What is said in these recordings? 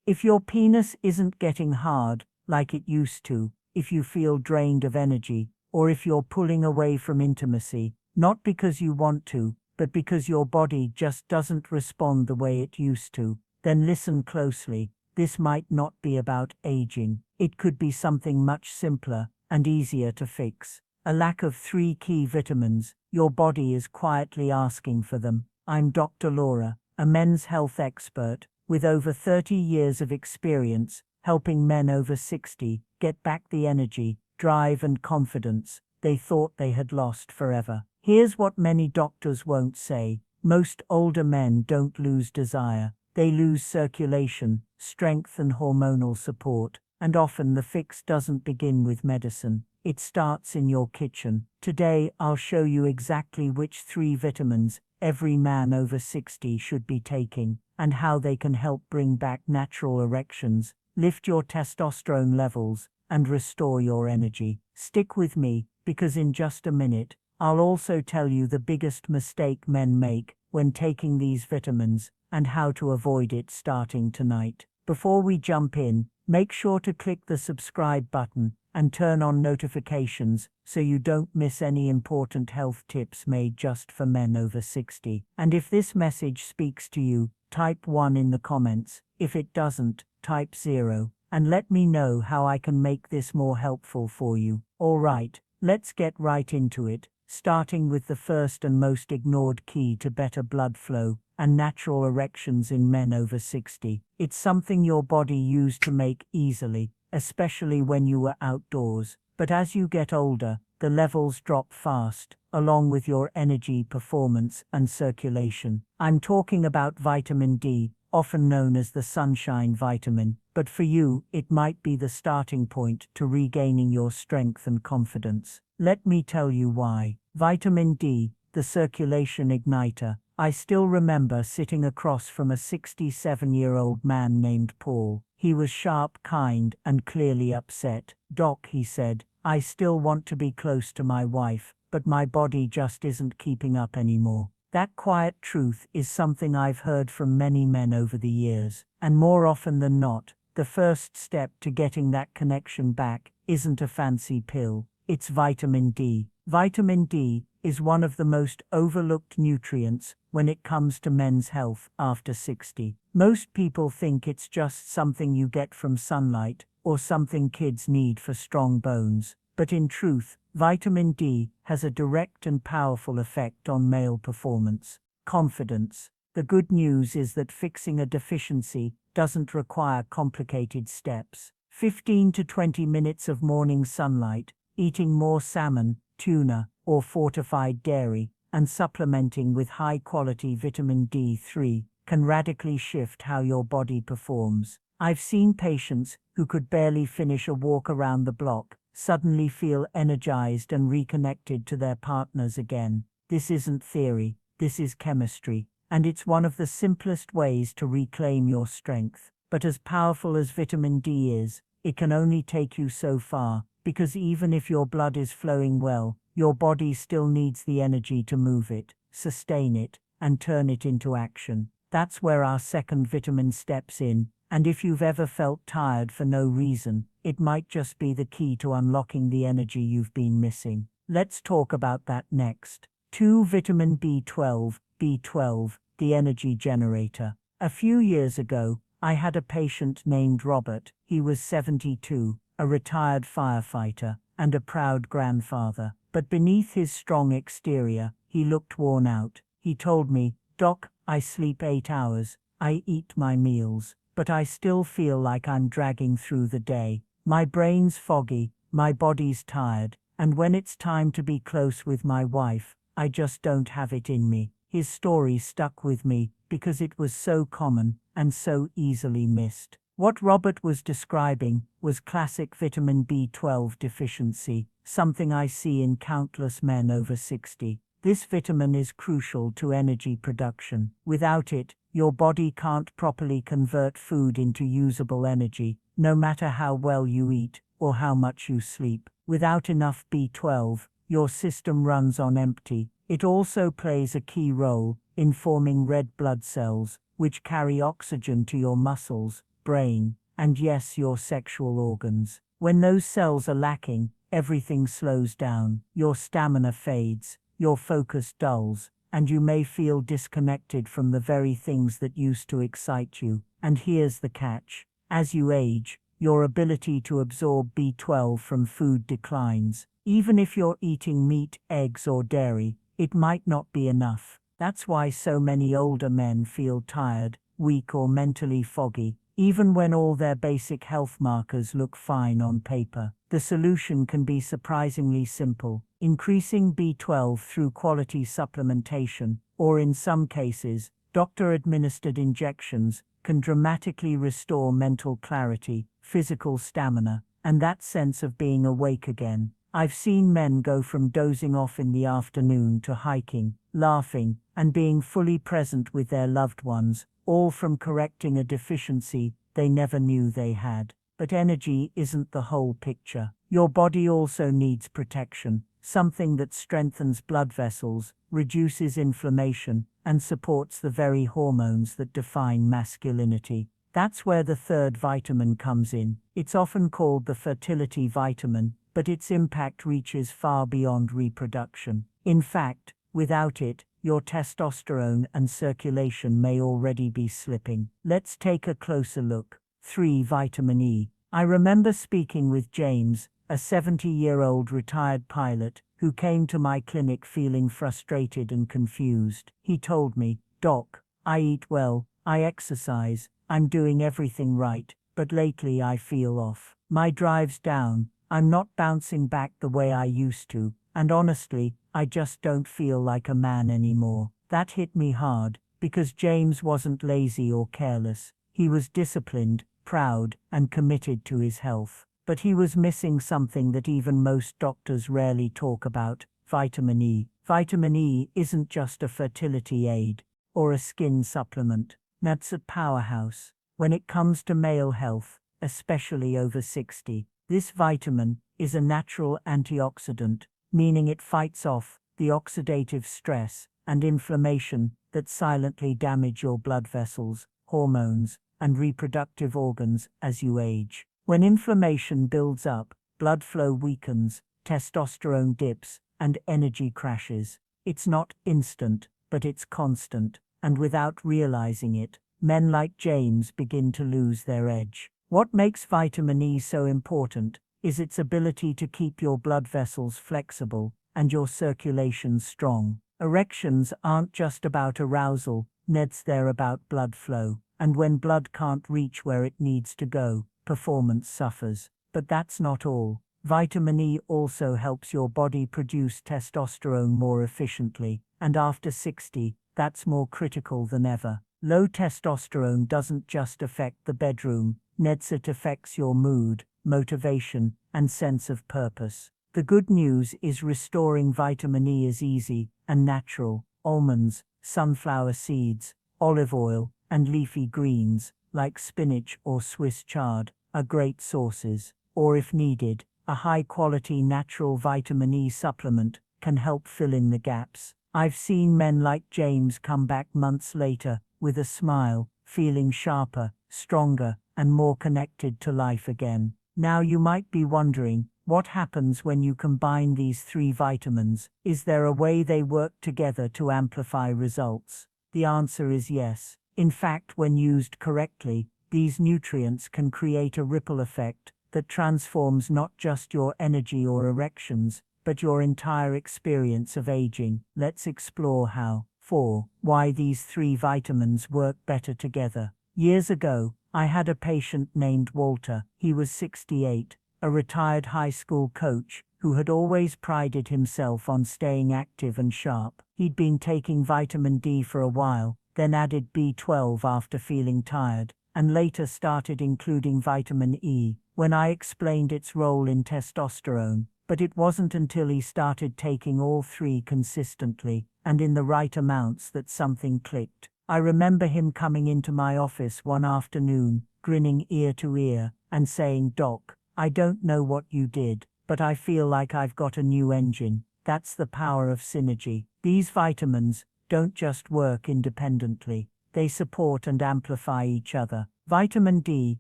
If your penis isn't getting hard like it used to, if you feel drained of energy, or if you're pulling away from intimacy, not because you want to, but because your body just doesn't respond the way it used to, then listen closely. This might not be about aging. It could be something much simpler and easier to fix. A lack of 3 key vitamins. Your body is quietly asking for them. I'm Dr. Laura, a men's health expert with over 30 years of experience helping men over 60 get back the energy, drive and confidence they thought they had lost forever. Here's what many doctors won't say. Most older men don't lose desire. They lose circulation, strength and hormonal support, and often the fix doesn't begin with medicine. It starts in your kitchen. Today I'll show you exactly which 3 vitamins every man over 60 should be taking, and how they can help bring back natural erections, lift your testosterone levels, and restore your energy. Stick with me, because in just a minute, I'll also tell you the biggest mistake men make when taking these vitamins, and how to avoid it starting tonight. Before we jump in, make sure to click the subscribe button and turn on notifications so you don't miss any important health tips made just for men over 60. And if this message speaks to you, type 1 in the comments. If it doesn't, type 0, and let me know how I can make this more helpful for you. Alright, let's get right into it, starting with the first and most ignored key to better blood flow and natural erections in men over 60. It's something your body used to make easily, especially when you were outdoors. But as you get older, the levels drop fast, along with your energy, performance, and circulation. I'm talking about vitamin D, often known as the sunshine vitamin, but for you, it might be the starting point to regaining your strength and confidence. Let me tell you why. Vitamin D, the circulation igniter. I still remember sitting across from a 67-year-old man named Paul. He was sharp, kind, and clearly upset. "Doc," he said, "I still want to be close to my wife, but my body just isn't keeping up anymore." That quiet truth is something I've heard from many men over the years, and more often than not, the first step to getting that connection back isn't a fancy pill, it's vitamin D. Vitamin D is one of the most overlooked nutrients when it comes to men's health after 60. Most people think it's just something you get from sunlight or something kids need for strong bones. But in truth, vitamin D has a direct and powerful effect on male performance, confidence. The good news is that fixing a deficiency doesn't require complicated steps. 15 to 20 minutes of morning sunlight, eating more salmon, tuna, or fortified dairy, and supplementing with high-quality vitamin D3 can radically shift how your body performs. I've seen patients who could barely finish a walk around the block suddenly feel energized and reconnected to their partners again. This isn't theory, this is chemistry, and it's one of the simplest ways to reclaim your strength. But as powerful as vitamin D is, it can only take you so far, because even if your blood is flowing well, your body still needs the energy to move it, sustain it, and turn it into action. That's where our second vitamin steps in, and if you've ever felt tired for no reason, it might just be the key to unlocking the energy you've been missing. Let's talk about that next. 2. Vitamin B12. B12, the energy generator. A few years ago, I had a patient named Robert. He was 72, a retired firefighter, and a proud grandfather. But beneath his strong exterior, he looked worn out. He told me, "Doc, I sleep 8 hours, I eat my meals, but I still feel like I'm dragging through the day. My brain's foggy, my body's tired, and when it's time to be close with my wife, I just don't have it in me." His story stuck with me because it was so common and so easily missed. What Robert was describing was classic vitamin B12 deficiency, something I see in countless men over 60. This vitamin is crucial to energy production. Without it, your body can't properly convert food into usable energy, no matter how well you eat or how much you sleep. Without enough B12, your system runs on empty. It also plays a key role in forming red blood cells, which carry oxygen to your muscles, brain, and yes, your sexual organs. When those cells are lacking, everything slows down, your stamina fades, your focus dulls, and you may feel disconnected from the very things that used to excite you. And here's the catch. As you age, your ability to absorb B12 from food declines. Even if you're eating meat, eggs, or dairy, it might not be enough. That's why so many older men feel tired, weak, or mentally foggy, even when all their basic health markers look fine on paper. The solution can be surprisingly simple: increasing B12 through quality supplementation, or in some cases, doctor-administered injections, can dramatically restore mental clarity, physical stamina, and that sense of being awake again. I've seen men go from dozing off in the afternoon to hiking, laughing, and being fully present with their loved ones, all from correcting a deficiency they never knew they had. But energy isn't the whole picture. Your body also needs protection, something that strengthens blood vessels, reduces inflammation, and supports the very hormones that define masculinity. That's where the third vitamin comes in. It's often called the fertility vitamin, but its impact reaches far beyond reproduction. In fact, without it, your testosterone and circulation may already be slipping. Let's take a closer look. 3. Vitamin E. I remember speaking with James, a 70-year-old retired pilot, who came to my clinic feeling frustrated and confused. He told me, "Doc, I eat well, I exercise, I'm doing everything right, but lately I feel off. My drive's down, I'm not bouncing back the way I used to, and honestly, I just don't feel like a man anymore." That hit me hard, because James wasn't lazy or careless. He was disciplined, proud, and committed to his health. But he was missing something that even most doctors rarely talk about: vitamin E. Vitamin E isn't just a fertility aid or a skin supplement. That's a powerhouse. When it comes to male health, especially over 60, this vitamin is a natural antioxidant, meaning it fights off the oxidative stress and inflammation that silently damage your blood vessels, hormones, and reproductive organs as you age. When inflammation builds up, blood flow weakens, testosterone dips, and energy crashes. It's not instant, but it's constant, and without realizing it, men like James begin to lose their edge. What makes vitamin E so important is its ability to keep your blood vessels flexible and your circulation strong. Erections aren't just about arousal, Neds, they're about blood flow, and when blood can't reach where it needs to go, performance suffers. But that's not all. Vitamin E also helps your body produce testosterone more efficiently, and after 60, that's more critical than ever. Low testosterone doesn't just affect the bedroom, Neds, it affects your mood, motivation, and sense of purpose. The good news is restoring vitamin E is easy and natural. Almonds, sunflower seeds, olive oil, and leafy greens, like spinach or Swiss chard, are great sources. Or if needed, a high-quality natural vitamin E supplement can help fill in the gaps. I've seen men like James come back months later with a smile, feeling sharper, stronger, and more connected to life again. Now you might be wondering, what happens when you combine these 3 vitamins? Is there a way they work together to amplify results? The answer is yes. In fact, when used correctly, these nutrients can create a ripple effect that transforms not just your energy or erections, but your entire experience of aging. Let's explore how. 4. Why these 3 vitamins work better together. Years ago, I had a patient named Walter. He was 68, a retired high school coach who had always prided himself on staying active and sharp. He'd been taking vitamin D for a while, then added B12 after feeling tired, and later started including vitamin E when I explained its role in testosterone. But it wasn't until he started taking all 3 consistently and in the right amounts that something clicked. I remember him coming into my office one afternoon, grinning ear to ear, and saying, "Doc, I don't know what you did, but I feel like I've got a new engine." That's the power of synergy. These vitamins don't just work independently. They support and amplify each other. Vitamin D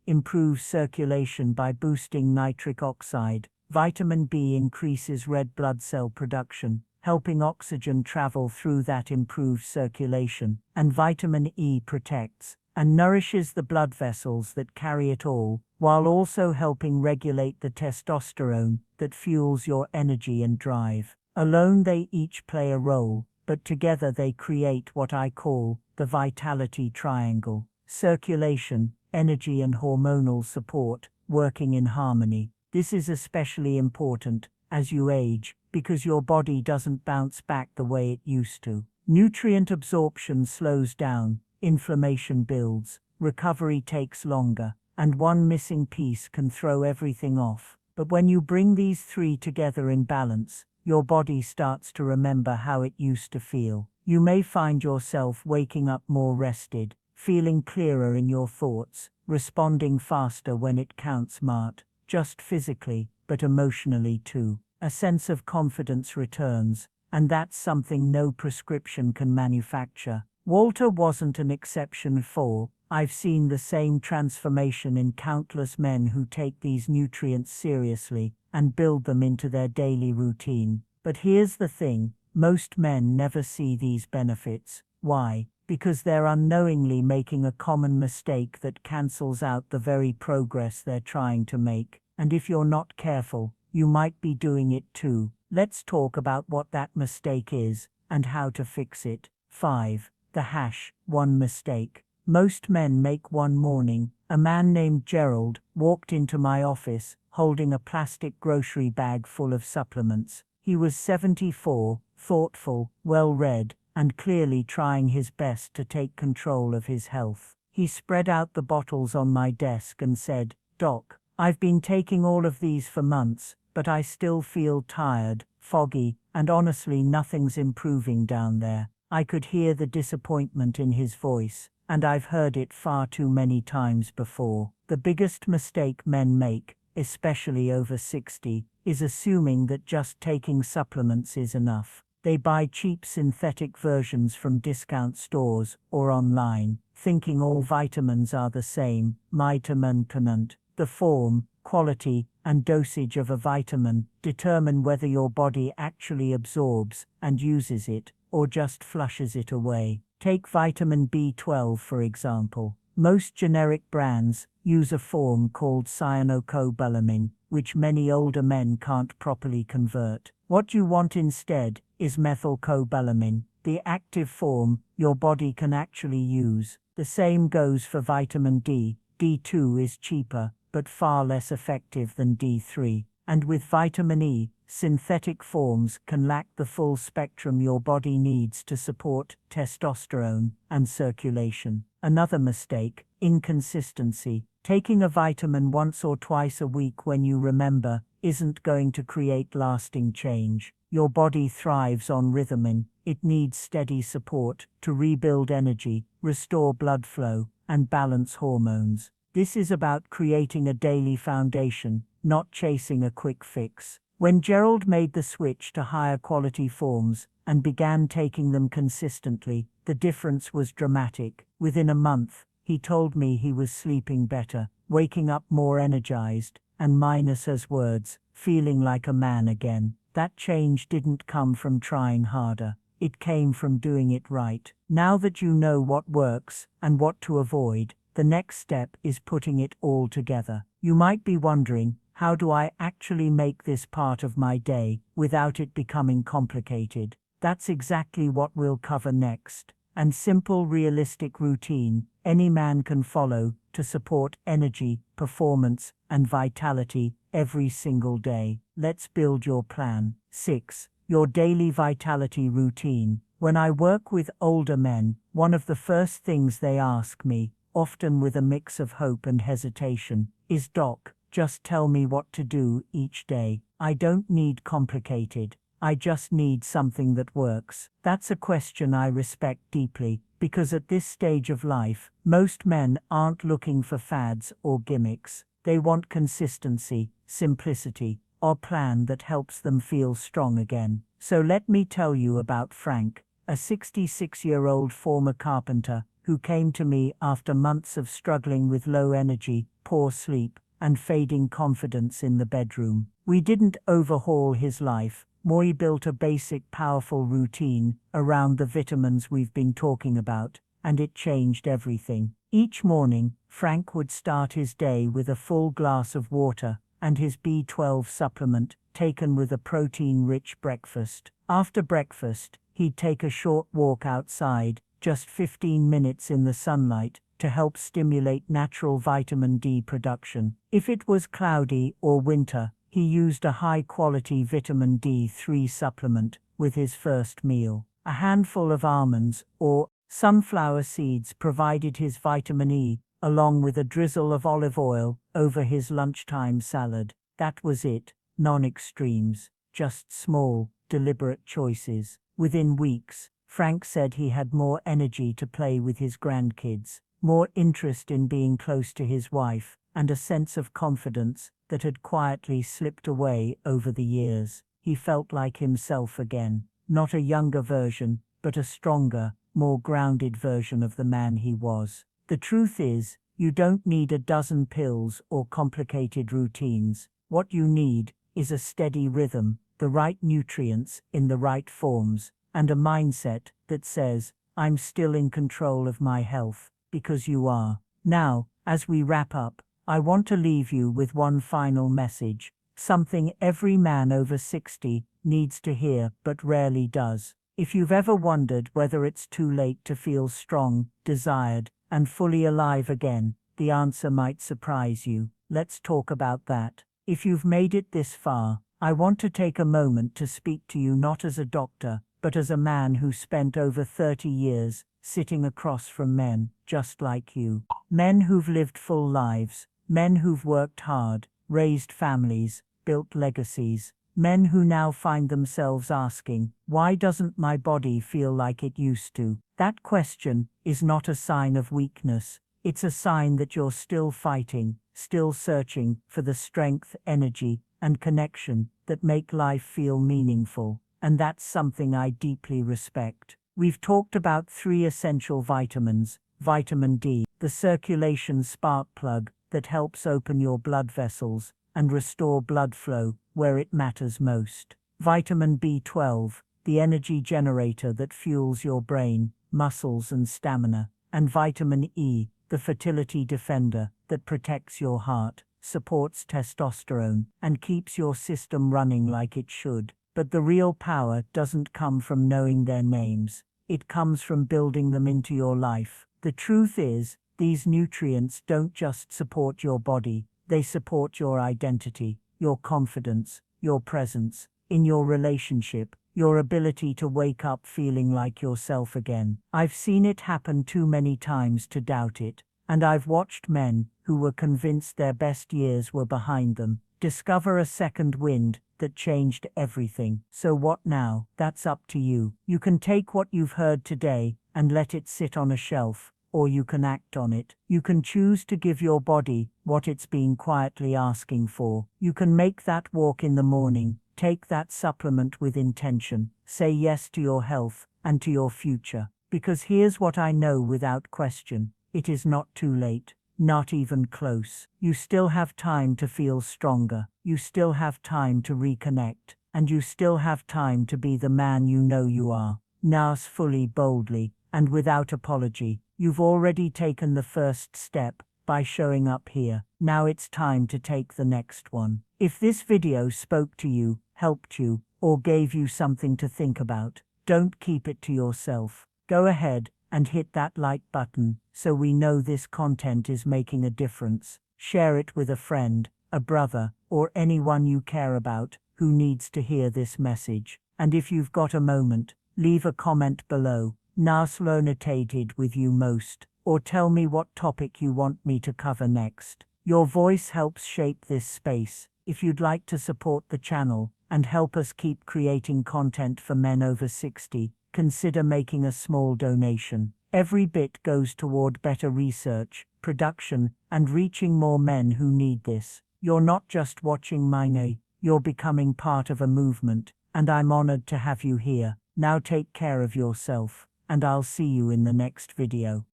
improves circulation by boosting nitric oxide. Vitamin B increases red blood cell production, helping oxygen travel through that improved circulation. And vitamin E protects and nourishes the blood vessels that carry it all, while also helping regulate the testosterone that fuels your energy and drive. Alone they each play a role, but together they create what I call the vitality triangle: circulation, energy and hormonal support, working in harmony. This is especially important as you age, because your body doesn't bounce back the way it used to. Nutrient absorption slows down, inflammation builds, recovery takes longer, and one missing piece can throw everything off. But when you bring these three together in balance, your body starts to remember how it used to feel. You may find yourself waking up more rested, feeling clearer in your thoughts, responding faster when it counts, not just physically, but emotionally too. A sense of confidence returns, and that's something no prescription can manufacture. Walter wasn't an exception for. I've seen the same transformation in countless men who take these nutrients seriously and build them into their daily routine. But here's the thing, most men never see these benefits. Why? Because they're unknowingly making a common mistake that cancels out the very progress they're trying to make. And if you're not careful, you might be doing it too. Let's talk about what that mistake is and how to fix it. 5. The one mistake. Most men make. One morning, a man named Gerald walked into my office, holding a plastic grocery bag full of supplements. He was 74, thoughtful, well-read, and clearly trying his best to take control of his health. He spread out the bottles on my desk and said, "Doc, I've been taking all of these for months, but I still feel tired, foggy, and honestly nothing's improving down there." I could hear the disappointment in his voice, and I've heard it far too many times before. The biggest mistake men make, especially over 60, is assuming that just taking supplements is enough. They buy cheap synthetic versions from discount stores or online, thinking all vitamins are the same. The form, quality, and dosage of a vitamin determine whether your body actually absorbs and uses it, or just flushes it away. Take vitamin B12 for example. Most generic brands use a form called cyanocobalamin, which many older men can't properly convert. What you want instead is methylcobalamin, the active form your body can actually use. The same goes for vitamin D. D2 is cheaper, but far less effective than D3. And with vitamin E, synthetic forms can lack the full spectrum your body needs to support testosterone and circulation. Another mistake, inconsistency. Taking a vitamin once or twice a week when you remember isn't going to create lasting change. Your body thrives on rhythm. It needs steady support to rebuild energy, restore blood flow, and balance hormones. This is about creating a daily foundation, not chasing a quick fix. When Gerald made the switch to higher quality forms and began taking them consistently, the difference was dramatic. Within a month, he told me he was sleeping better, waking up more energized, and minus his words, feeling like a man again. That change didn't come from trying harder. It came from doing it right. Now that you know what works and what to avoid, the next step is putting it all together. You might be wondering, how do I actually make this part of my day without it becoming complicated? That's exactly what we'll cover next. And simple, realistic routine any man can follow to support energy, performance, and vitality every single day. Let's build your plan. 6. Your daily vitality routine. When I work with older men, one of the first things they ask me, often with a mix of hope and hesitation, is, "Doc, just tell me what to do each day. I don't need complicated. I just need something that works." That's a question I respect deeply, because at this stage of life, most men aren't looking for fads or gimmicks. They want consistency, simplicity, or a plan that helps them feel strong again. So let me tell you about Frank, a 66-year-old former carpenter who came to me after months of struggling with low energy, poor sleep, and fading confidence in the bedroom. We didn't overhaul his life. Moi built a basic, powerful routine around the vitamins we've been talking about, and it changed everything. Each morning, Frank would start his day with a full glass of water and his B12 supplement, taken with a protein-rich breakfast. After breakfast, he'd take a short walk outside, just 15 minutes in the sunlight, to help stimulate natural vitamin D production. If it was cloudy or winter, he used a high-quality vitamin D3 supplement with his first meal. A handful of almonds or sunflower seeds provided his vitamin E, along with a drizzle of olive oil over his lunchtime salad. That was it. Non-extremes, just small, deliberate choices. Within weeks, Frank said he had more energy to play with his grandkids, more interest in being close to his wife, and a sense of confidence that had quietly slipped away over the years. He felt like himself again, not a younger version, but a stronger, more grounded version of the man he was. The truth is, you don't need a dozen pills or complicated routines. What you need is a steady rhythm, the right nutrients in the right forms, and a mindset that says, I'm still in control of my health, because you are. Now, as we wrap up, I want to leave you with one final message, something every man over 60 needs to hear but rarely does. If you've ever wondered whether it's too late to feel strong, desired, and fully alive again, the answer might surprise you. Let's talk about that. If you've made it this far, I want to take a moment to speak to you not as a doctor, but as a man who spent over 30 years sitting across from men just like you. Men who've lived full lives, men who've worked hard, raised families, built legacies, men who now find themselves asking, why doesn't my body feel like it used to? That question is not a sign of weakness. It's a sign that you're still fighting, still searching for the strength, energy, and connection that make life feel meaningful. And that's something I deeply respect. We've talked about 3 essential vitamins: vitamin D, the circulation spark plug that helps open your blood vessels and restore blood flow where it matters most; vitamin B12, the energy generator that fuels your brain, muscles, and stamina; and vitamin E, the fertility defender that protects your heart, supports testosterone, and keeps your system running like it should. But the real power doesn't come from knowing their names. It comes from building them into your life. The truth is, these nutrients don't just support your body, they support your identity, your confidence, your presence in your relationship, your ability to wake up feeling like yourself again. I've seen it happen too many times to doubt it, and I've watched men who were convinced their best years were behind them discover a second wind that changed everything. So what now? That's up to you. You can take what you've heard today and let it sit on a shelf, or you can act on it. You can choose to give your body what it's been quietly asking for. You can make that walk in the morning, take that supplement with intention, say yes to your health and to your future. Because here's what I know without question: it is not too late. Not even close. You still have time to feel stronger. You still have time to reconnect. And you still have time to be the man you know you are. Now, fully, boldly, and without apology. You've already taken the first step by showing up here. Now it's time to take the next one. If this video spoke to you, helped you, or gave you something to think about, don't keep it to yourself. Go ahead and hit that like button so we know this content is making a difference. Share it with a friend, a brother, or anyone you care about who needs to hear this message. And if you've got a moment, leave a comment below. Nas resonated with you most, or tell me what topic you want me to cover next. Your voice helps shape this space. If you'd like to support the channel and help us keep creating content for men over 60, consider making a small donation. Every bit goes toward better research, production, and reaching more men who need this. You're not just watching mine, you're becoming part of a movement, and I'm honored to have you here. Now take care of yourself, and I'll see you in the next video.